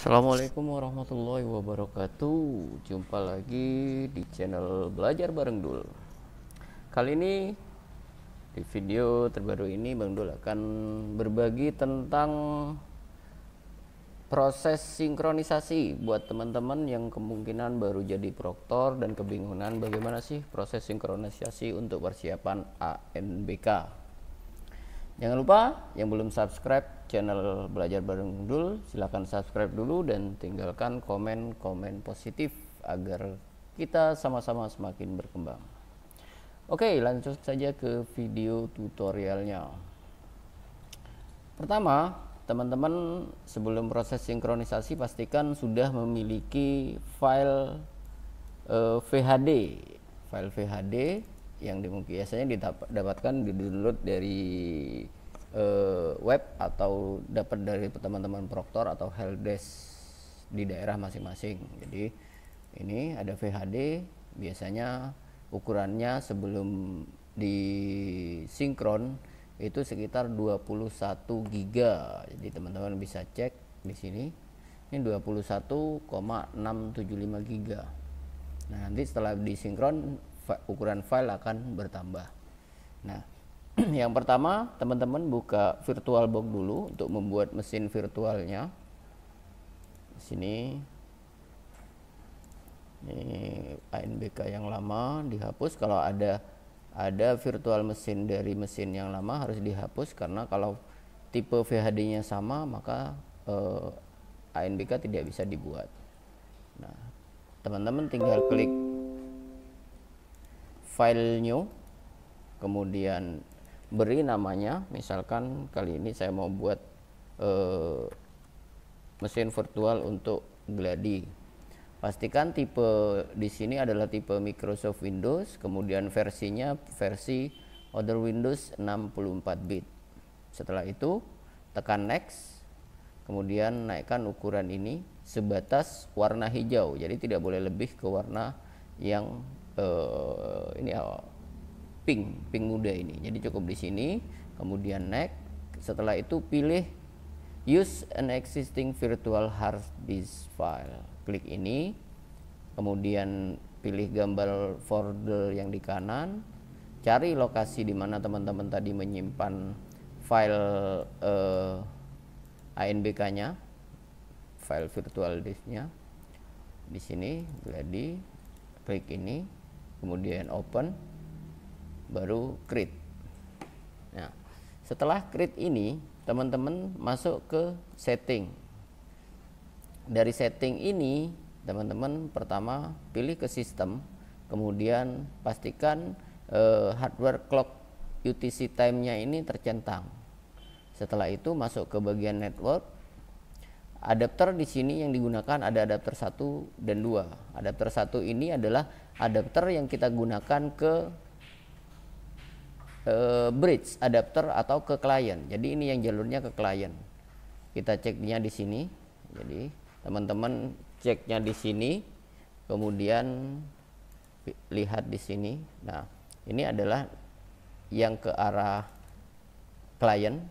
Assalamualaikum warahmatullahi wabarakatuh. Jumpa lagi di channel Belajar Bareng Dul. Kali ini di video terbaru ini Bang Dul akan berbagi tentang proses sinkronisasi buat teman-teman yang kemungkinan baru jadi proktor dan kebingungan bagaimana sih proses sinkronisasi untuk persiapan ANBK. Jangan lupa yang belum subscribe channel Belajar Bareng Dul, silahkan subscribe dulu dan tinggalkan komen-komen positif agar kita sama-sama semakin berkembang. Oke, lanjut saja ke video tutorialnya. Pertama, teman-teman sebelum proses sinkronisasi pastikan sudah memiliki file VHD. File VHD yang biasanya didapatkan di download dari web atau dapat dari teman-teman proktor atau helpdesk di daerah masing-masing. Jadi ini ada VHD, biasanya ukurannya sebelum disinkron itu sekitar 21 GB. Jadi teman-teman bisa cek di sini. Ini 21,675 GB. Nah, nanti setelah disinkron ukuran file akan bertambah. Nah, yang pertama teman-teman buka VirtualBox dulu untuk membuat mesin virtualnya. Di sini ini ANBK yang lama dihapus. Kalau ada virtual mesin dari mesin yang lama harus dihapus, karena kalau tipe VHD-nya sama maka ANBK tidak bisa dibuat. Nah, teman-teman tinggal klik file new, kemudian beri namanya, misalkan kali ini saya mau buat mesin virtual untuk Gladi. Pastikan tipe di sini adalah tipe Microsoft Windows, kemudian versinya versi Other Windows 64 bit. Setelah itu tekan next, kemudian naikkan ukuran ini sebatas warna hijau, jadi tidak boleh lebih ke warna yang ini pink muda ini. Jadi cukup di sini, kemudian next. Setelah itu pilih use an existing virtual hard disk file. Klik ini, kemudian pilih gambar folder yang di kanan, cari lokasi di mana teman-teman tadi menyimpan file ANBK-nya, file virtual disk-nya. Di sini Gladi, klik ini, kemudian open, baru create. Nah, setelah create ini teman-teman masuk ke setting. Dari setting ini teman-teman pertama pilih ke sistem, kemudian pastikan hardware clock UTC time-nya ini tercentang. Setelah itu masuk ke bagian network. Adapter di sini yang digunakan ada adapter 1 dan 2. Adapter 1 ini adalah adapter yang kita gunakan ke bridge adapter atau ke klien. Jadi ini yang jalurnya ke klien. Kita ceknya di sini. Jadi teman-teman ceknya di sini, kemudian lihat di sini. Nah, ini adalah yang ke arah klien.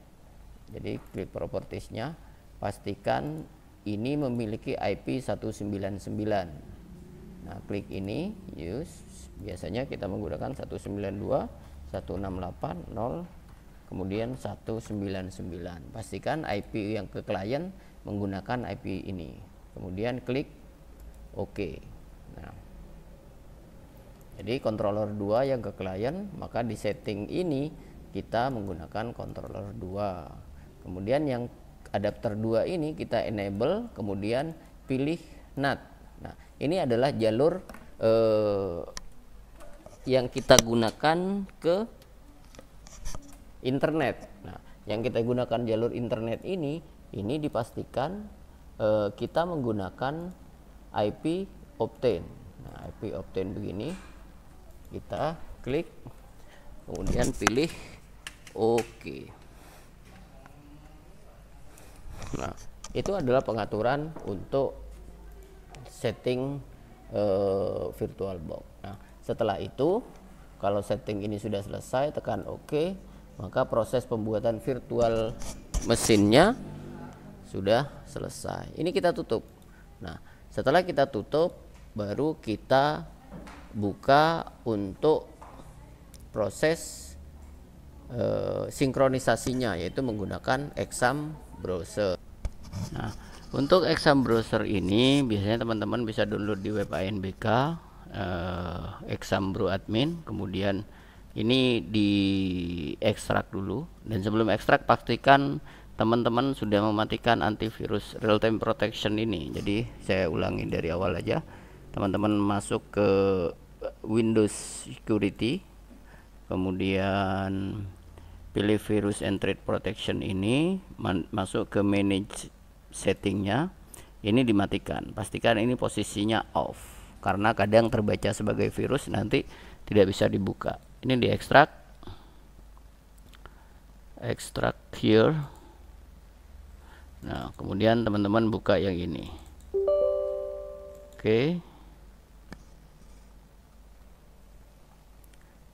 Jadi klik propertiesnya, pastikan ini memiliki IP 199. Nah, klik ini use. Biasanya kita menggunakan 192.168.0, kemudian 199. Pastikan IP yang ke klien menggunakan IP ini. Kemudian klik OK. Nah, jadi controller 2 yang ke klien, maka di setting ini kita menggunakan controller 2. Kemudian yang adapter 2 ini kita enable, kemudian pilih NAT. Nah, ini adalah jalur yang kita gunakan ke internet. Nah, yang kita gunakan jalur internet ini dipastikan kita menggunakan IP Optane. Nah, IP Optane begini, kita klik, kemudian pilih OK. Nah, itu adalah pengaturan untuk setting VirtualBox. Nah, setelah itu kalau setting ini sudah selesai, tekan OK, maka proses pembuatan virtual mesinnya sudah selesai. Ini kita tutup. Nah, setelah kita tutup, baru kita buka untuk proses sinkronisasinya, yaitu menggunakan Exam Browser. Nah, untuk Exam Browser ini biasanya teman-teman bisa download di web ANBK, Exam Bro Admin. Kemudian ini di ekstrak dulu, dan sebelum ekstrak pastikan teman-teman sudah mematikan antivirus real time protection ini. Jadi saya ulangi dari awal aja. Teman-teman masuk ke Windows Security, kemudian pilih virus and threat protection ini, masuk ke manage settingnya, ini dimatikan. Pastikan ini posisinya off, karena kadang terbaca sebagai virus nanti tidak bisa dibuka. Ini diekstrak, ekstrak here. Nah, kemudian teman-teman buka yang ini. Oke.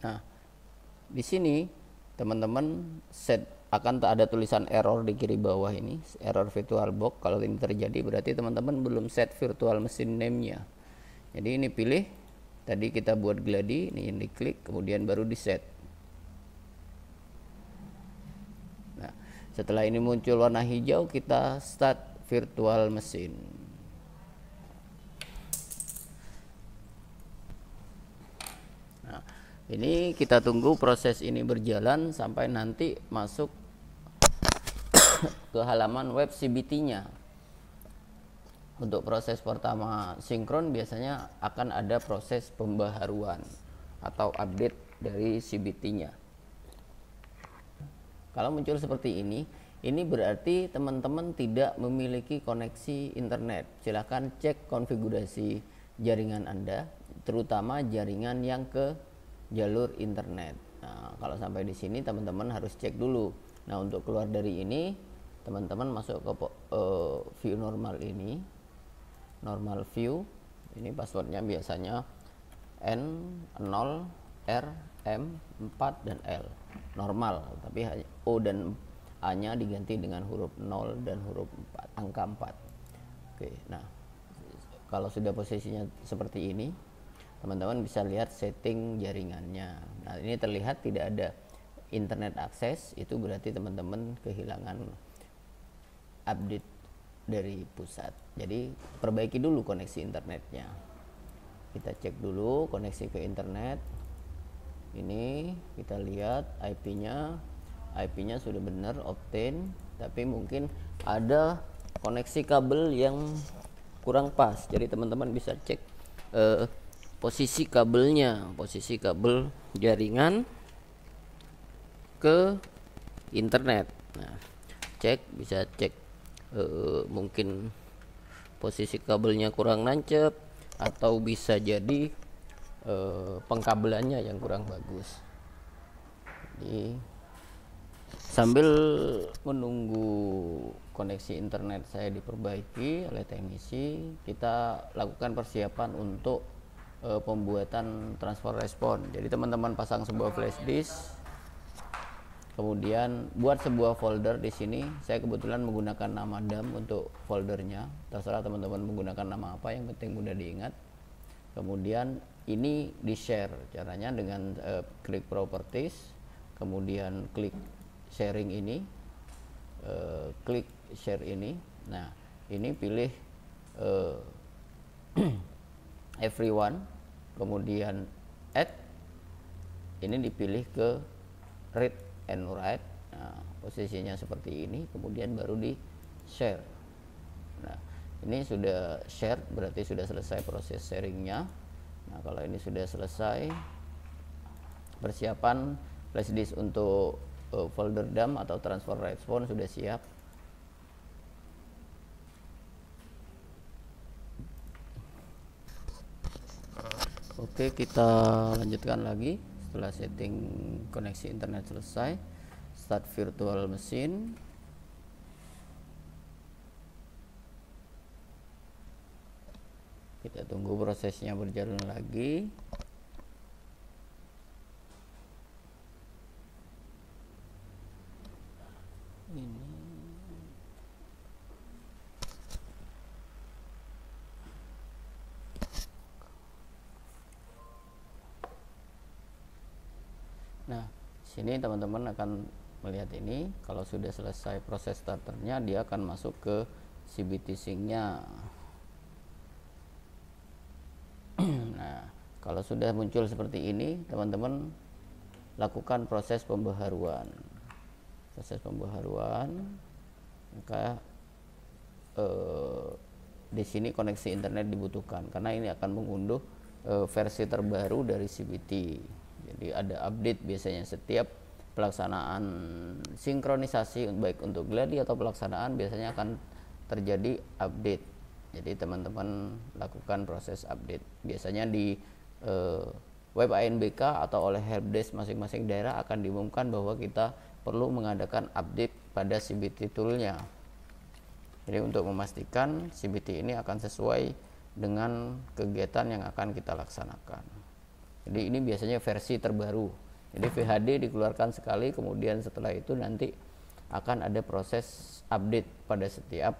Nah, di sini teman-teman set akan tak ada tulisan error di kiri bawah ini, error VirtualBox. Kalau ini terjadi berarti teman-teman belum set virtual machine name-nya. Jadi ini pilih, tadi kita buat gladi, ini yang diklik, kemudian baru di set. Nah, setelah ini muncul warna hijau, kita start virtual machine. Nah, ini kita tunggu proses ini berjalan sampai nanti masuk ke halaman web CBT-nya. Untuk proses pertama sinkron biasanya akan ada proses pembaharuan atau update dari CBT-nya. Kalau muncul seperti ini berarti teman-teman tidak memiliki koneksi internet. Silahkan cek konfigurasi jaringan Anda, terutama jaringan yang ke jalur internet. Nah, kalau sampai di sini teman-teman harus cek dulu. Nah, untuk keluar dari ini, teman-teman masuk ke view normal ini, normal view. Ini passwordnya biasanya N0, R, M, 4, dan L. Normal, tapi O dan A-nya diganti dengan huruf 0 dan huruf 4, angka 4. Oke, nah kalau sudah posisinya seperti ini, teman-teman bisa lihat setting jaringannya. Nah, ini terlihat tidak ada internet akses, itu berarti teman-teman kehilangan update dari pusat. Jadi perbaiki dulu koneksi internetnya. Kita cek dulu koneksi ke internet. Ini kita lihat IP-nya sudah benar obtain, tapi mungkin ada koneksi kabel yang kurang pas. Jadi teman-teman bisa cek posisi kabelnya, posisi kabel jaringan ke internet. Nah, bisa cek mungkin posisi kabelnya kurang nancep, atau bisa jadi pengkabelannya yang kurang bagus. Jadi sambil menunggu koneksi internet saya diperbaiki oleh teknisi, kita lakukan persiapan untuk pembuatan transfer respon. Jadi teman-teman pasang sebuah flash disk, kemudian buat sebuah folder. Di sini saya kebetulan menggunakan nama DAM untuk foldernya. Terserah teman-teman menggunakan nama apa, yang penting mudah diingat. Kemudian ini di share, caranya dengan klik properties, kemudian klik sharing ini, klik share ini. Nah, ini pilih everyone, kemudian add, ini dipilih ke read and write. Nah, posisinya seperti ini, kemudian baru di share. Nah, ini sudah share, berarti sudah selesai proses sharingnya. Nah, kalau ini sudah selesai, persiapan flash disk untuk folder DAM atau transfer respon sudah siap. Oke, kita lanjutkan lagi. Setelah setting koneksi internet selesai, start virtual machine. Kita tunggu prosesnya berjalan lagi. Ini Sini teman-teman akan melihat ini, kalau sudah selesai proses starternya dia akan masuk ke CBT Sync-nya. Nah, kalau sudah muncul seperti ini, teman-teman lakukan proses pembaharuan. Proses pembaharuan, maka di sini koneksi internet dibutuhkan karena ini akan mengunduh versi terbaru dari CBT. Jadi ada update biasanya setiap pelaksanaan sinkronisasi, baik untuk gladi atau pelaksanaan biasanya akan terjadi update. Jadi teman-teman lakukan proses update. Biasanya di web ANBK atau oleh helpdesk masing-masing daerah akan diumumkan bahwa kita perlu mengadakan update pada CBT toolnya. Jadi untuk memastikan CBT ini akan sesuai dengan kegiatan yang akan kita laksanakan. Jadi ini biasanya versi terbaru. Jadi VHD dikeluarkan sekali, kemudian setelah itu nanti akan ada proses update pada setiap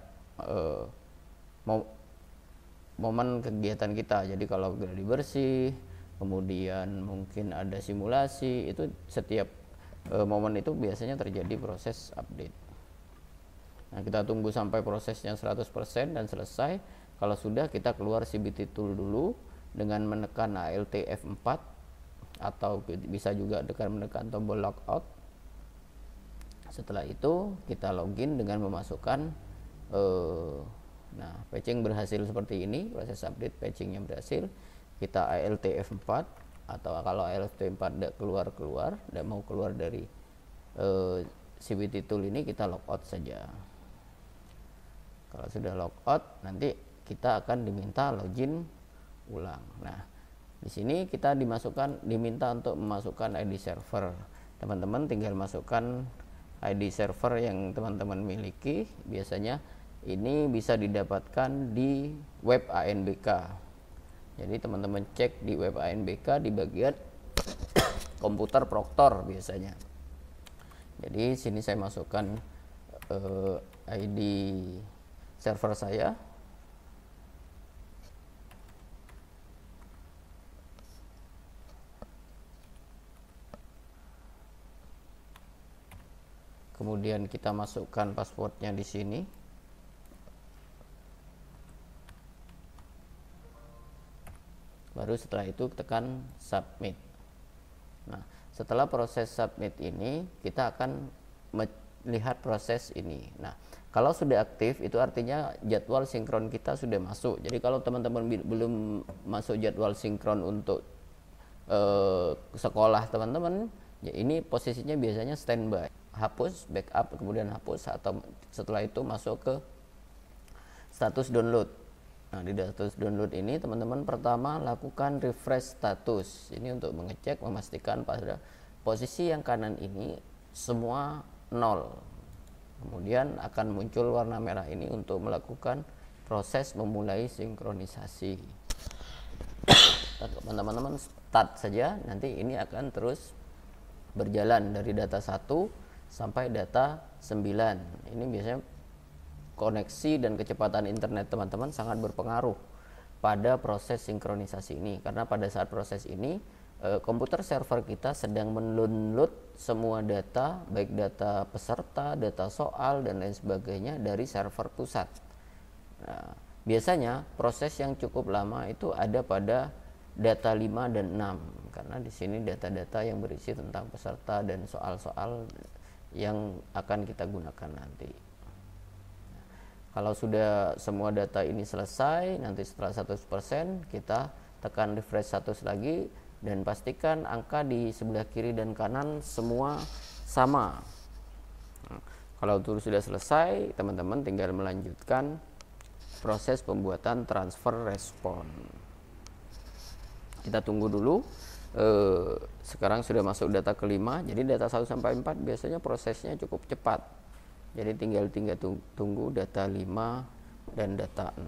momen kegiatan kita. Jadi kalau gladi bersih, kemudian mungkin ada simulasi, itu setiap momen itu biasanya terjadi proses update. Nah, kita tunggu sampai prosesnya 100% dan selesai. Kalau sudah, kita keluar CBT tool dulu dengan menekan Alt F4 atau bisa juga dengan menekan tombol logout. Setelah itu kita login dengan memasukkan nah, patching berhasil seperti ini, proses update patchingnya berhasil. Kita Alt F4 atau kalau Alt F4 tidak keluar dan mau keluar dari CBT tool ini, kita logout saja. Kalau sudah logout, nanti kita akan diminta login ulang. Nah, di sini kita diminta untuk memasukkan ID server. Teman-teman tinggal masukkan ID server yang teman-teman miliki. Biasanya ini bisa didapatkan di web ANBK. Jadi teman-teman cek di web ANBK di bagian komputer proktor biasanya. Jadi sini saya masukkan ID server saya. Kemudian kita masukkan passwordnya di sini. Baru setelah itu tekan submit. Nah, setelah proses submit ini, kita akan melihat proses ini. Nah, kalau sudah aktif itu artinya jadwal sinkron kita sudah masuk. Jadi kalau teman-teman belum masuk jadwal sinkron untuk sekolah teman-teman, ya ini posisinya biasanya standby. Hapus, backup, kemudian hapus, atau setelah itu masuk ke status download. Nah, di status download ini teman-teman pertama lakukan refresh status. Ini untuk mengecek, memastikan pada posisi yang kanan ini semua 0. Kemudian akan muncul warna merah ini untuk melakukan proses memulai sinkronisasi. Teman-teman start saja, nanti ini akan terus berjalan dari data 1 sampai data 9. Ini biasanya koneksi dan kecepatan internet teman-teman sangat berpengaruh pada proses sinkronisasi ini, karena pada saat proses ini komputer server kita sedang mendownload semua data, baik data peserta, data soal, dan lain sebagainya dari server pusat. Nah, biasanya proses yang cukup lama itu ada pada data 5 dan 6, karena di sini data-data yang berisi tentang peserta dan soal-soal yang akan kita gunakan nanti. Kalau sudah semua data ini selesai, nanti setelah 100% kita tekan refresh status lagi dan pastikan angka di sebelah kiri dan kanan semua sama. Nah, kalau itu sudah selesai, teman-teman tinggal melanjutkan proses pembuatan transfer respon. Kita tunggu dulu. Sekarang sudah masuk data kelima, jadi data 1 sampai 4 biasanya prosesnya cukup cepat. Jadi tinggal tunggu data 5 dan data 6.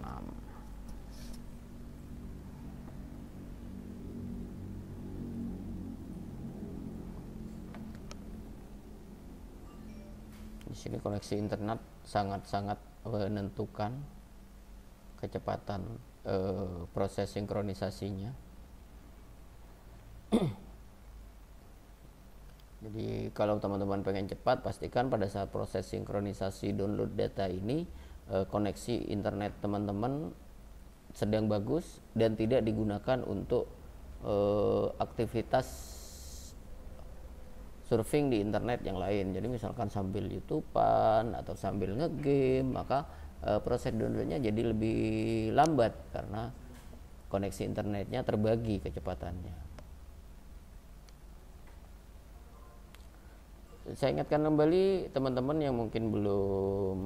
Di sini koneksi internet sangat-sangat menentukan kecepatan proses sinkronisasinya. Jadi kalau teman-teman pengen cepat, pastikan pada saat proses sinkronisasi download data ini koneksi internet teman-teman sedang bagus dan tidak digunakan untuk aktivitas surfing di internet yang lain. Jadi misalkan sambil YouTubean atau sambil ngegame, maka proses downloadnya jadi lebih lambat karena koneksi internetnya terbagi kecepatannya. Saya ingatkan kembali teman-teman yang mungkin belum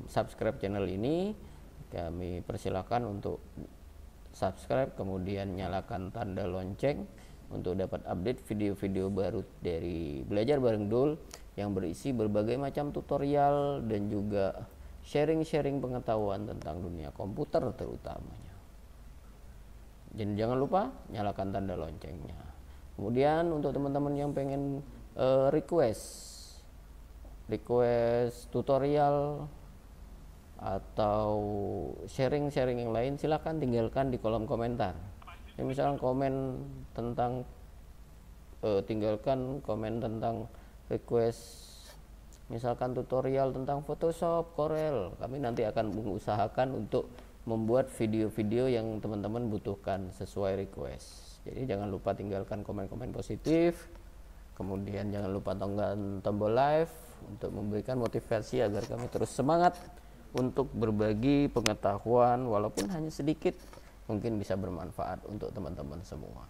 subscribe channel ini, kami persilakan untuk subscribe, kemudian nyalakan tanda lonceng untuk dapat update video-video baru dari Belajar Bareng Dul yang berisi berbagai macam tutorial dan juga sharing-sharing pengetahuan tentang dunia komputer terutamanya. Dan jangan lupa nyalakan tanda loncengnya. Kemudian untuk teman-teman yang pengen request tutorial atau sharing-sharing yang lain, silahkan tinggalkan di kolom komentar. Ya, misalkan komen tentang tinggalkan komen tentang request misalkan tutorial tentang Photoshop, Corel. Kami nanti akan mengusahakan untuk membuat video-video yang teman-teman butuhkan sesuai request. Jadi jangan lupa tinggalkan komen-komen positif. Kemudian jangan lupa tekan tombol like untuk memberikan motivasi agar kami terus semangat untuk berbagi pengetahuan walaupun hanya sedikit, mungkin bisa bermanfaat untuk teman-teman semua.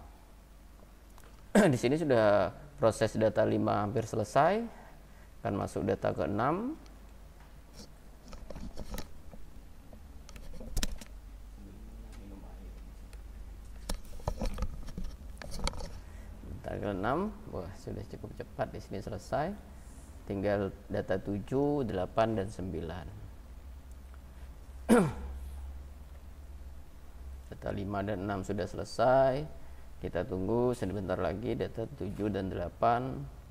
Di sini sudah proses data 5 hampir selesai, akan masuk data ke 6. Data ke 6, wah sudah cukup cepat, di sini selesai. Tinggal data 7, 8 dan 9. Data 5 dan 6 sudah selesai. Kita tunggu sebentar lagi data 7 dan 8.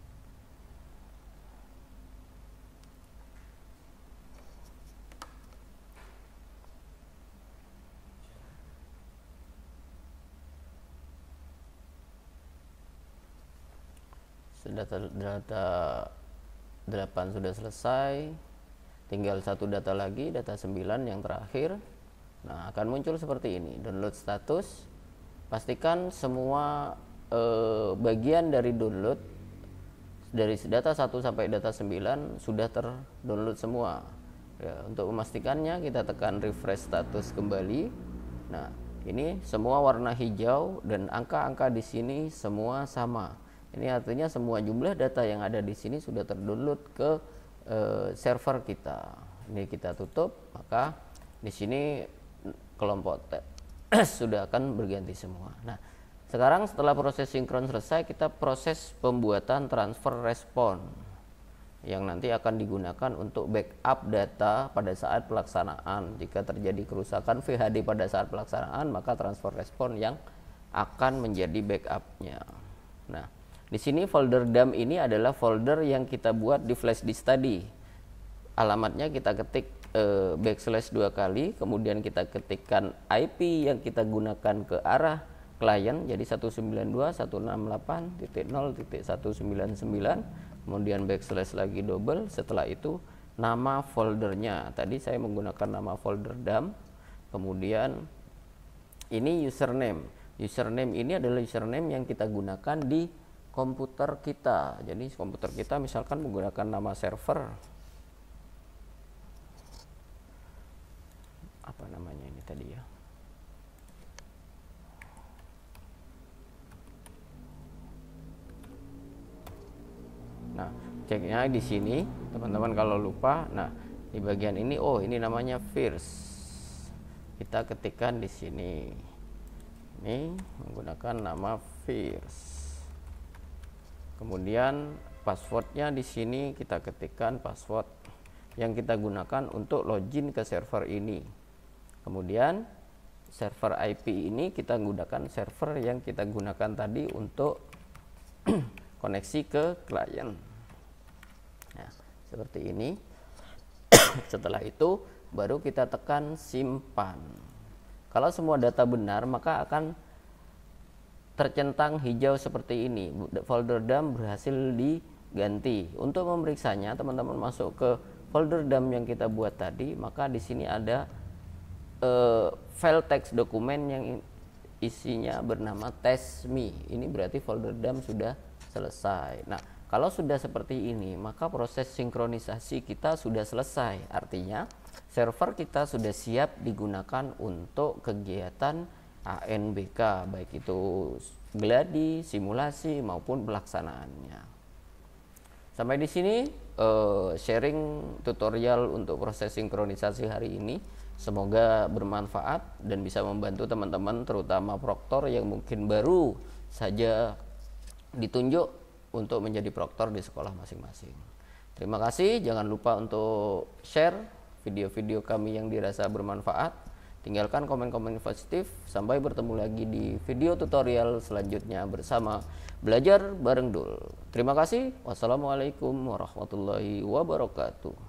Data 8 sudah selesai, tinggal satu data lagi, data 9 yang terakhir. Nah, akan muncul seperti ini, download status. Pastikan semua bagian dari download dari data 1 sampai data 9 sudah terdownload semua. Ya, untuk memastikannya kita tekan refresh status kembali. Nah, ini semua warna hijau dan angka-angka di sini semua sama. Ini artinya semua jumlah data yang ada di sini sudah terdownload ke server kita. Ini kita tutup, maka di sini kelompok sudah akan berganti semua. Nah, sekarang setelah proses sinkron selesai, kita proses pembuatan transfer respon yang nanti akan digunakan untuk backup data pada saat pelaksanaan. Jika terjadi kerusakan VHD pada saat pelaksanaan, maka transfer respon yang akan menjadi backupnya. Nah, di sini folder dump ini adalah folder yang kita buat di flash disk tadi. Alamatnya kita ketik backslash 2 kali, kemudian kita ketikkan IP yang kita gunakan ke arah klien, jadi 192.168.0.199, kemudian backslash lagi double. Setelah itu nama foldernya. Tadi saya menggunakan nama folder dump. Kemudian ini username. Username ini adalah username yang kita gunakan di komputer kita. Jadi komputer kita misalkan menggunakan nama server, apa namanya ini tadi ya, nah ceknya di sini teman-teman kalau lupa. Nah, di bagian ini, oh ini namanya first, kita ketikkan di sini, ini menggunakan nama first. Kemudian passwordnya di sini kita ketikkan password yang kita gunakan untuk login ke server ini. Kemudian server IP ini kita gunakan server yang kita gunakan tadi untuk koneksi ke klien. Nah, seperti ini. Setelah itu baru kita tekan simpan. Kalau semua data benar, maka akan tercentang hijau seperti ini. Folder dump berhasil ganti. Untuk memeriksanya teman-teman masuk ke folder DAM yang kita buat tadi, maka di sini ada file teks dokumen yang isinya bernama test.me. Ini berarti folder DAM sudah selesai. Nah, kalau sudah seperti ini, maka proses sinkronisasi kita sudah selesai. Artinya server kita sudah siap digunakan untuk kegiatan ANBK, baik itu gladi, simulasi maupun pelaksanaannya. Sampai di sini sharing tutorial untuk proses sinkronisasi hari ini. Semoga bermanfaat dan bisa membantu teman-teman, terutama proktor yang mungkin baru saja ditunjuk untuk menjadi proktor di sekolah masing-masing. Terima kasih, jangan lupa untuk share video-video kami yang dirasa bermanfaat. Tinggalkan komen-komen positif. Sampai bertemu lagi di video tutorial selanjutnya bersama Belajar Bareng Dul. Terima kasih. Wassalamualaikum warahmatullahi wabarakatuh.